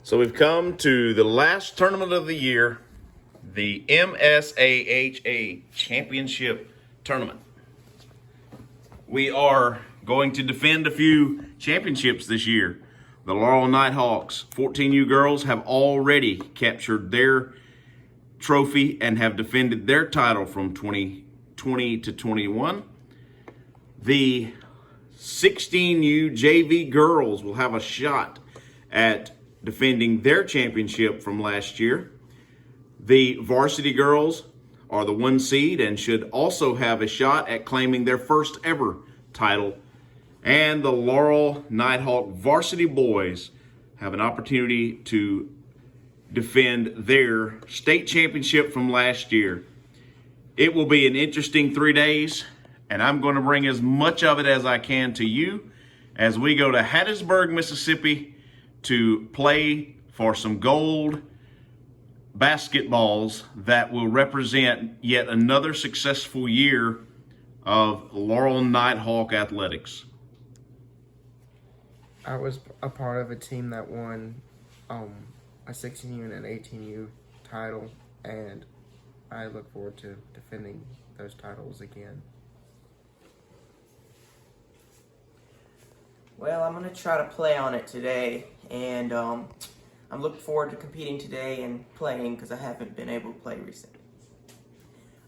So we've come to the last tournament of the year, the MSAHA Championship Tournament. We are going to defend a few championships this year. The Laurel Knighthawks 14U girls have already captured their trophy and have defended their title from 2020 to 21. The 16U JV girls will have a shot at defending their championship from last year. The varsity girls are the 1 seed and should also have a shot at claiming their first ever title. And the Laurel Nighthawk varsity boys have an opportunity to defend their state championship from last year. It will be an interesting 3 days, and I'm going to bring as much of it as I can to you as we go to Hattiesburg, Mississippi to play for some gold basketballs that will represent yet another successful year of Laurel Nighthawk athletics. I was a part of a team that won a 16U and an 18U title, and I look forward to defending those titles again. Well, I'm going to try to play on it today, and I'm looking forward to competing today and playing because I haven't been able to play recently.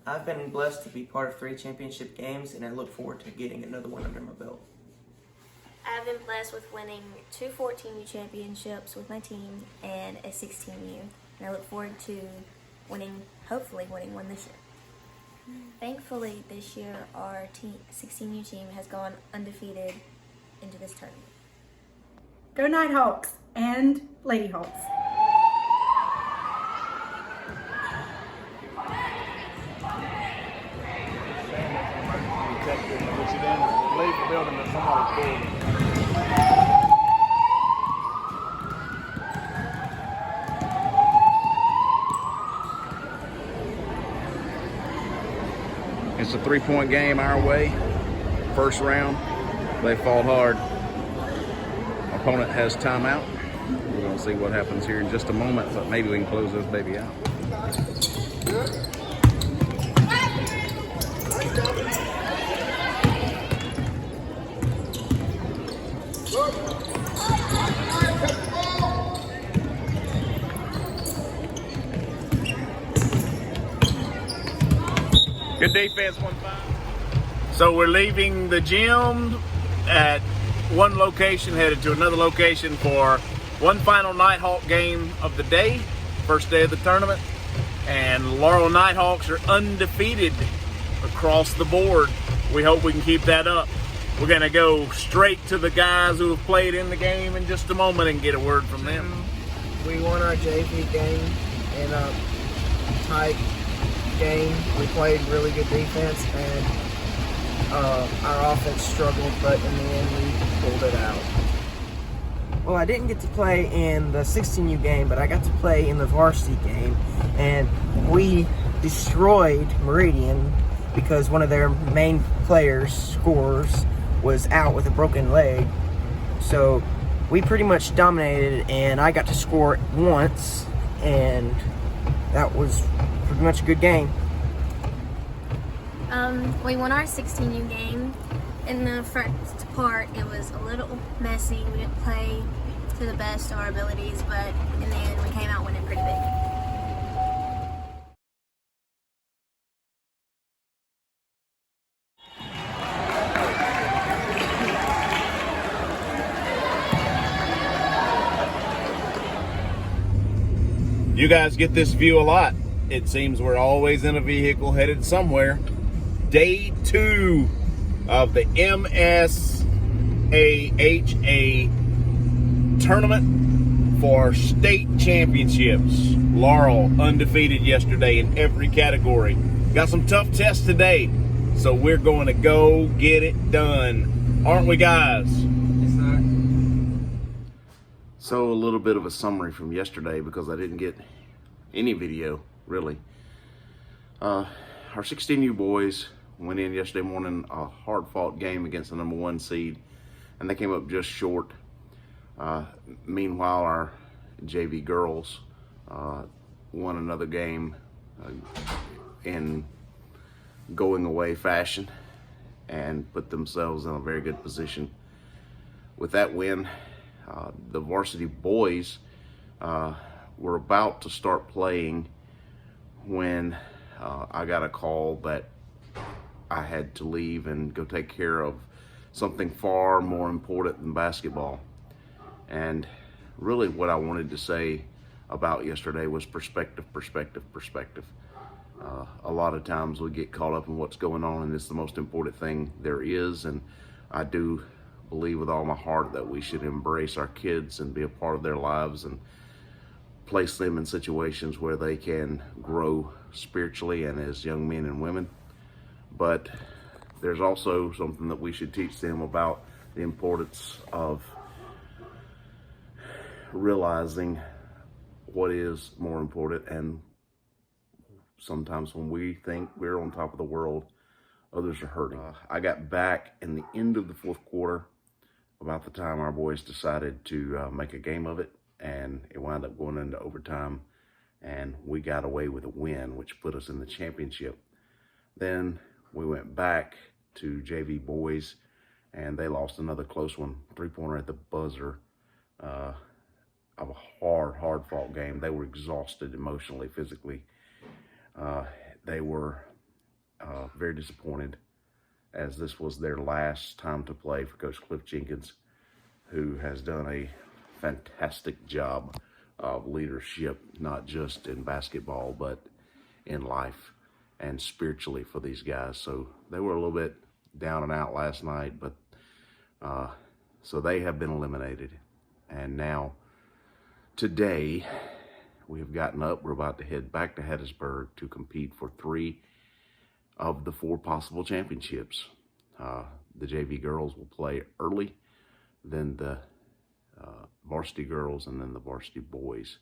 I've been blessed to be part of 3 championship games, and I look forward to getting another one under my belt. I've been blessed with winning 2 14U championships with my team and a 16U, and I look forward to hopefully winning one this year. Thankfully, this year our 16U team has gone undefeated into this tournament. Go Nighthawks and Ladyhawks. It's a 3-point game our way. First round, they fought hard. Opponent has timeout. We're going to see what happens here in just a moment, but maybe we can close this baby out. Good defense, 1-5. So we're leaving the gym at one location, headed to another location for one final Nighthawk game of the day, first day of the tournament. And Laurel Nighthawks are undefeated across the board. We hope we can keep that up. We're gonna go straight to the guys who have played in the game in just a moment and get a word from them. We won our JV game in a tight game. We played really good defense, and our offense struggled, but in the end we pulled it out. Well, I didn't get to play in the 16U game, but I got to play in the varsity game, and we destroyed Meridian because one of their main players, scorers, was out with a broken leg. So we pretty much dominated, and I got to score once, and that was pretty much a good game. We won our 16U game. In the first part, it was a little messy. We didn't play to the best of our abilities, but in the end, we came out winning pretty big. You guys get this view a lot. It seems we're always in a vehicle headed somewhere. Day 2 of the MSAHA tournament for state championships. Laurel undefeated yesterday in every category. Got some tough tests today, so we're going to go get it done. Aren't we, guys? Yes, sir. So a little bit of a summary from yesterday because I didn't get any video, really. Our 16U boys went in yesterday morning, a hard-fought game against the number 1 seed, and they came up just short. Meanwhile, our JV girls won another game in going away fashion and put themselves in a very good position. With that win, the varsity boys were about to start playing when I got a call that I had to leave and go take care of something far more important than basketball. And really what I wanted to say about yesterday was perspective. A lot of times we get caught up in what's going on, and it's the most important thing there is. And I do believe with all my heart that we should embrace our kids and be a part of their lives and place them in situations where they can grow spiritually and as young men and women. But there's also something that we should teach them about the importance of realizing what is more important. And sometimes when we think we're on top of the world, others are hurting. I got back in the end of the fourth quarter, about the time our boys decided to make a game of it, and it wound up going into overtime, and we got away with a win, which put us in the championship. Then we went back to JV boys, and they lost another close one, 3-pointer at the buzzer, of a hard fought game. They were exhausted emotionally, physically. They were very disappointed, as this was their last time to play for Coach Cliff Jenkins, who has done a fantastic job of leadership, not just in basketball, but in life and spiritually for these guys. So they were a little bit down and out last night, but so they have been eliminated. And now today we have gotten up. We're about to head back to Hattiesburg to compete for 3 of the 4 possible championships. The JV girls will play early, then the varsity girls, and then the varsity boys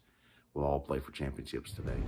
will all play for championships today.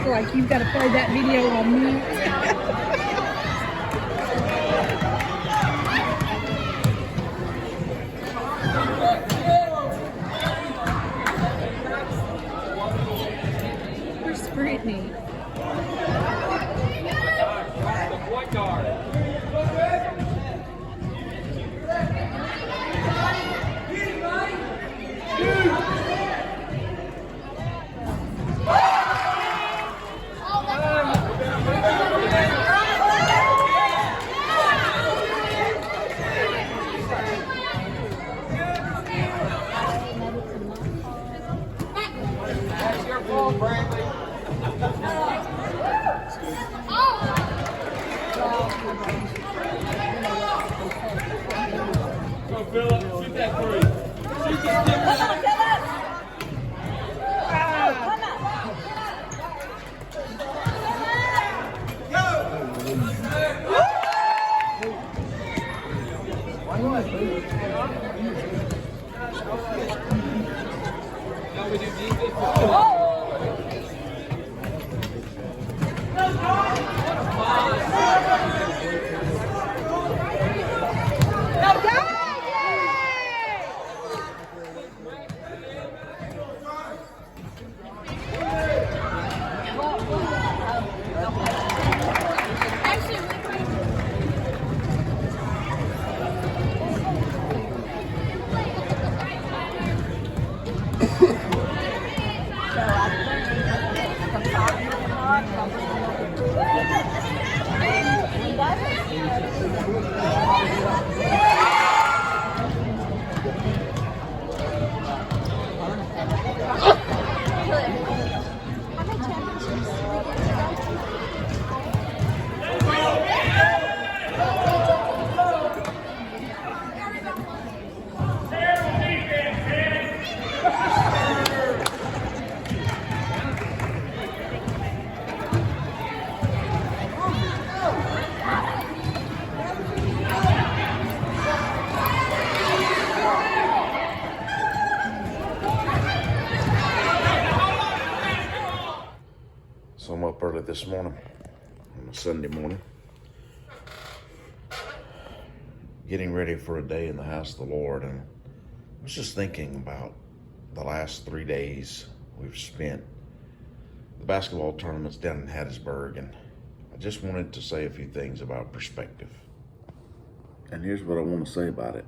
Like you've got to play that video on mute. Where's Brittany? So I'm up early this morning, on a Sunday morning, getting ready for a day in the house of the Lord. And I was just thinking about the last 3 days we've spent the basketball tournaments down in Hattiesburg, and I just wanted to say a few things about perspective. And here's what I want to say about it.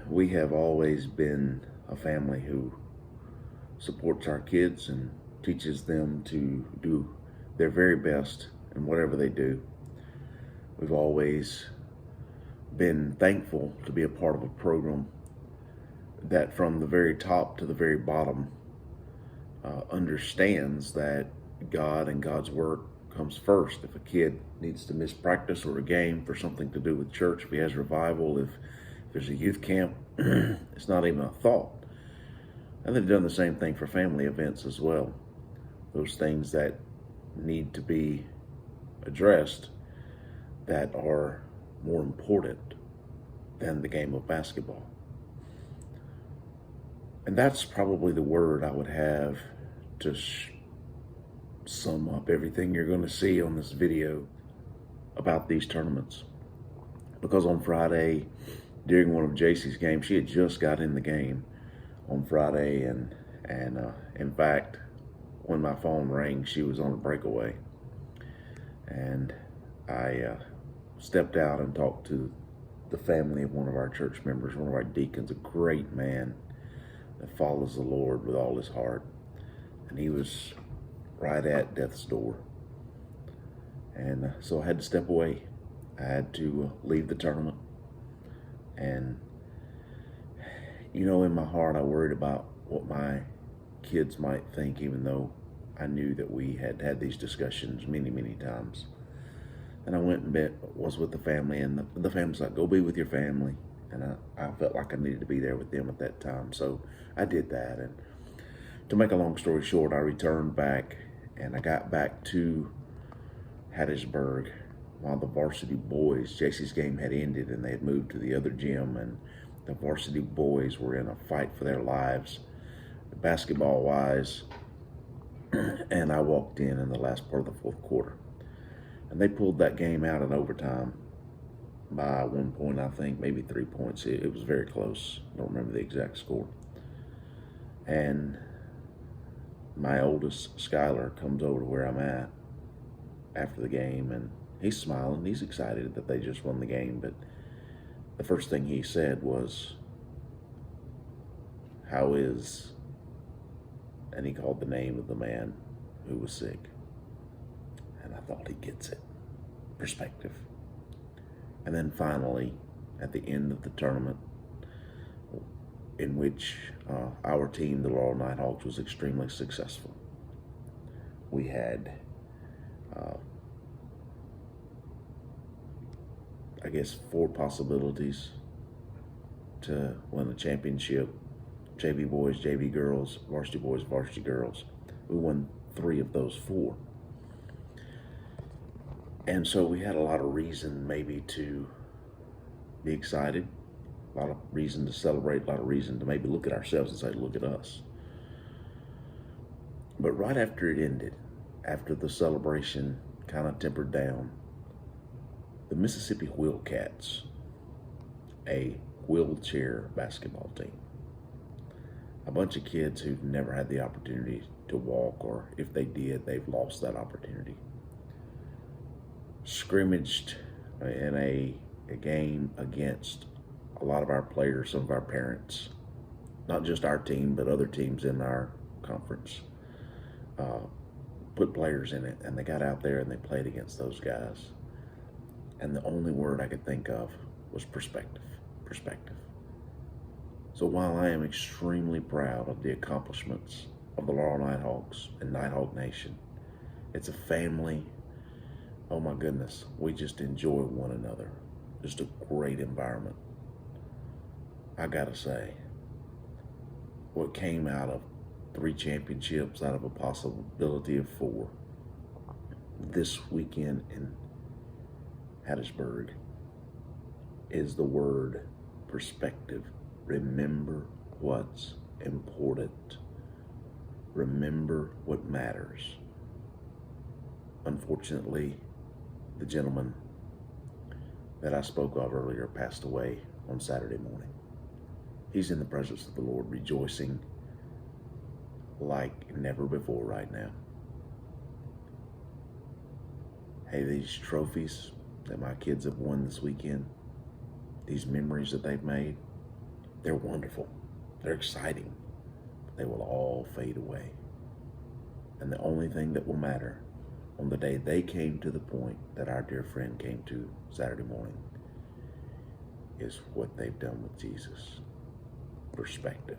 We have always been a family who supports our kids and teaches them to do their very best in whatever they do. We've always been thankful to be a part of a program that from the very top to the very bottom understands that God and God's work comes first. If a kid needs to miss practice or a game for something to do with church, if he has revival, if there's a youth camp, it's not even a thought. And they've done the same thing for family events as well. Those things that need to be addressed that are more important than the game of basketball. And that's probably the word I would have to sum up everything you're going to see on this video about these tournaments. Because on Friday, during one of JC's games, she had just got in the game on Friday, and in fact, when my phone rang, she was on a breakaway. And I stepped out and talked to the family of one of our church members, one of our deacons, a great man that follows the Lord with all his heart. And he was right at death's door. And so I had to step away. I had to leave the tournament. And you know, in my heart, I worried about what my kids might think, even though I knew that we had had these discussions many, many times. And I went and was with the family, and the family's like, go be with your family. And I felt like I needed to be there with them at that time. So I did that. And to make a long story short, I returned back, and I got back to Hattiesburg while the varsity boys, JC's game had ended, and they had moved to the other gym, and the varsity boys were in a fight for their lives, basketball-wise, and I walked in the last part of the fourth quarter. And they pulled that game out in overtime by 1 point, I think, maybe 3 points. It was very close. I don't remember the exact score. And my oldest, Skylar, comes over to where I'm at after the game, and he's smiling. He's excited that they just won the game, but the first thing he said was, how is, and he called the name of the man who was sick. And I thought, he gets it. Perspective. And then finally, at the end of the tournament, in which our team, the Laurel Knighthawks, was extremely successful. We had I guess, 4 possibilities to win a championship. JV boys, JV girls, varsity boys, varsity girls. We won 3 of those 4. And so we had a lot of reason maybe to be excited, a lot of reason to celebrate, a lot of reason to maybe look at ourselves and say, look at us. But right after it ended, after the celebration kind of tempered down, the Mississippi Wheelcats, a wheelchair basketball team, a bunch of kids who've never had the opportunity to walk, or if they did, they've lost that opportunity, scrimmaged in a game against a lot of our players, some of our parents, not just our team, but other teams in our conference. Put players in it, and they got out there and they played against those guys. And the only word I could think of was perspective. Perspective. So while I am extremely proud of the accomplishments of the Laurel Knighthawks and Nighthawk Nation, it's a family. Oh my goodness, we just enjoy one another. Just a great environment. I gotta say, what came out of 3 championships out of a possibility of 4 this weekend in Hattiesburg is the word perspective. Remember what's important. Remember what matters. Unfortunately, the gentleman that I spoke of earlier passed away on Saturday morning. He's in the presence of the Lord, rejoicing like never before right now. Hey, these trophies that my kids have won this weekend, these memories that they've made, they're wonderful. They're exciting. But they will all fade away. And the only thing that will matter on the day they came to the point that our dear friend came to Saturday morning is what they've done with Jesus. Perspective.